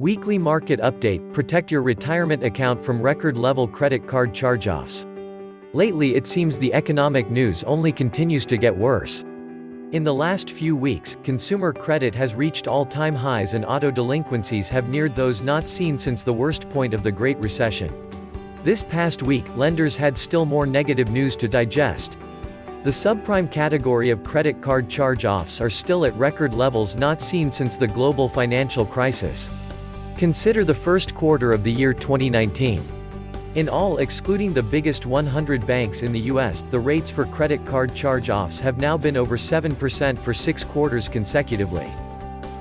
Weekly market update: protect your retirement account from record-level credit card charge-offs. Lately it seems the economic news only continues to get worse. In the last few weeks, consumer credit has reached all-time highs and auto delinquencies have neared those not seen since the worst point of the Great Recession. This past week, lenders had still more negative news to digest. The subprime category of credit card charge-offs are still at record levels not seen since the global financial crisis. Consider the first quarter of the year 2019. In all, excluding the biggest 100 banks in the US, the rates for credit card charge-offs have now been over 7% for 6 quarters consecutively.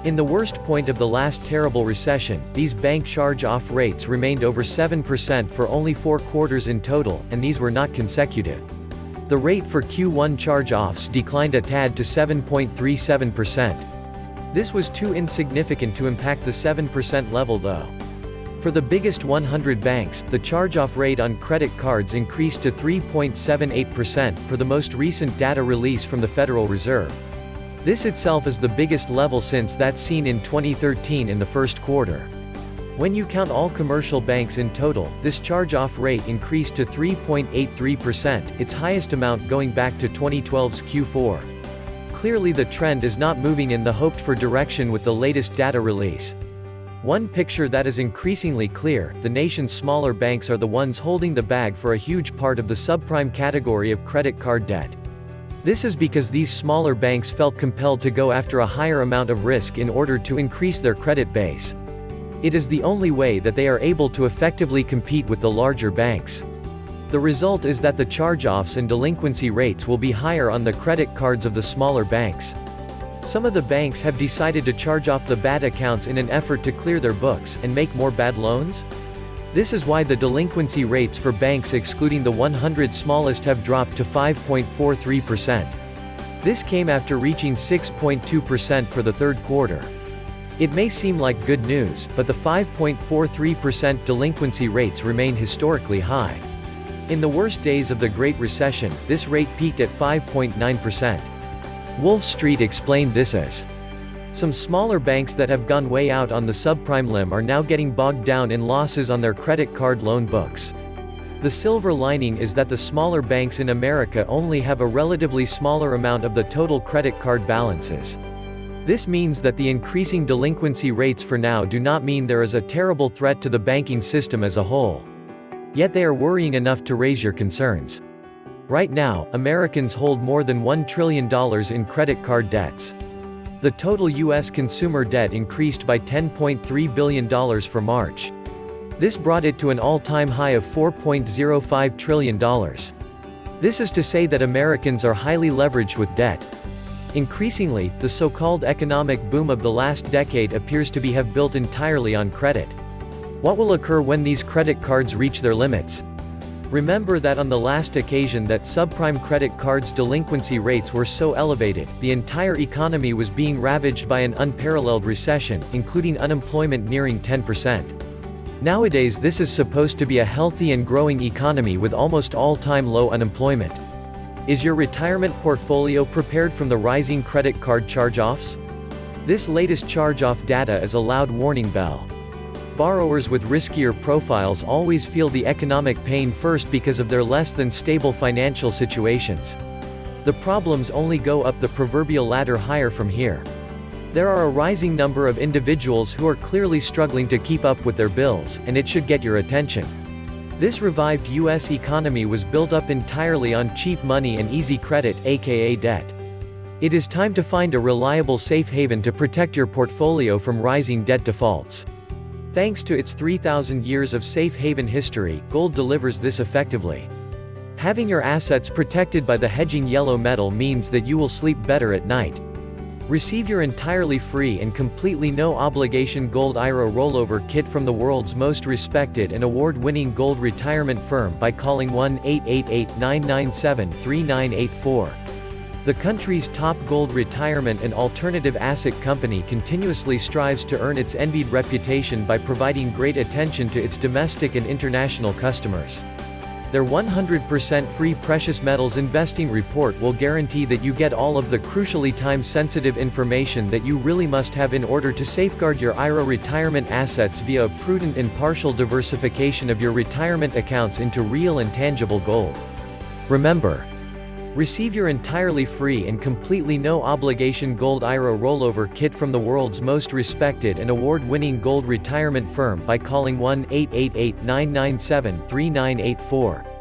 In the worst point of the last terrible recession, these bank charge-off rates remained over 7% for only 4 quarters in total, and these were not consecutive. The rate for Q1 charge-offs declined a tad to 7.37%. This was too insignificant to impact the 7% level though. For the biggest 100 banks, the charge-off rate on credit cards increased to 3.78% per the most recent data release from the Federal Reserve. This itself is the biggest level since that seen in 2013 in the first quarter. When you count all commercial banks in total, this charge-off rate increased to 3.83%, its highest amount going back to 2012's Q4. Clearly the trend is not moving in the hoped-for direction with the latest data release. One picture that is increasingly clear: the nation's smaller banks are the ones holding the bag for a huge part of the subprime category of credit card debt. This is because these smaller banks felt compelled to go after a higher amount of risk in order to increase their credit base. It is the only way that they are able to effectively compete with the larger banks. The result is that the charge-offs and delinquency rates will be higher on the credit cards of the smaller banks. Some of the banks have decided to charge off the bad accounts in an effort to clear their books and make more bad loans. This is why the delinquency rates for banks excluding the 100 smallest have dropped to 5.43%. This came after reaching 6.2% for the third quarter. It may seem like good news, but the 5.43% delinquency rates remain historically high. In the worst days of the Great Recession, this rate peaked at 5.9%. Wolf Street explained this as, "Some smaller banks that have gone way out on the subprime limb are now getting bogged down in losses on their credit card loan books. The silver lining is that the smaller banks in America only have a relatively smaller amount of the total credit card balances. This means that the increasing delinquency rates for now do not mean there is a terrible threat to the banking system as a whole. Yet they are worrying enough to raise your concerns." Right now, Americans hold more than $1 trillion in credit card debts. The total U.S. consumer debt increased by $10.3 billion for March. This brought it to an all-time high of $4.05 trillion. This is to say that Americans are highly leveraged with debt. Increasingly, the so-called economic boom of the last decade appears to have built entirely on credit. What will occur when these credit cards reach their limits? Remember that on the last occasion that subprime credit cards' delinquency rates were so elevated, the entire economy was being ravaged by an unparalleled recession, including unemployment nearing 10%. Nowadays this is supposed to be a healthy and growing economy with almost all-time low unemployment. Is your retirement portfolio prepared from the rising credit card charge-offs? This latest charge-off data is a loud warning bell. Borrowers with riskier profiles always feel the economic pain first because of their less than stable financial situations. The problems only go up the proverbial ladder higher from here. There are a rising number of individuals who are clearly struggling to keep up with their bills, and it should get your attention. This revived U.S. economy was built up entirely on cheap money and easy credit, aka debt. It is time to find a reliable safe haven to protect your portfolio from rising debt defaults. Thanks to its 3,000 years of safe haven history, gold delivers this effectively. Having your assets protected by the hedging yellow metal means that you will sleep better at night. Receive your entirely free and completely no-obligation Gold IRA rollover kit from the world's most respected and award-winning gold retirement firm by calling 1-888-997-3984. The country's top gold retirement and alternative asset company continuously strives to earn its envied reputation by providing great attention to its domestic and international customers. Their 100% free precious metals investing report will guarantee that you get all of the crucially time-sensitive information that you really must have in order to safeguard your IRA retirement assets via a prudent and partial diversification of your retirement accounts into real and tangible gold. Remember, receive your entirely free and completely no-obligation Gold IRA rollover kit from the world's most respected and award-winning gold retirement firm by calling 1-888-997-3984.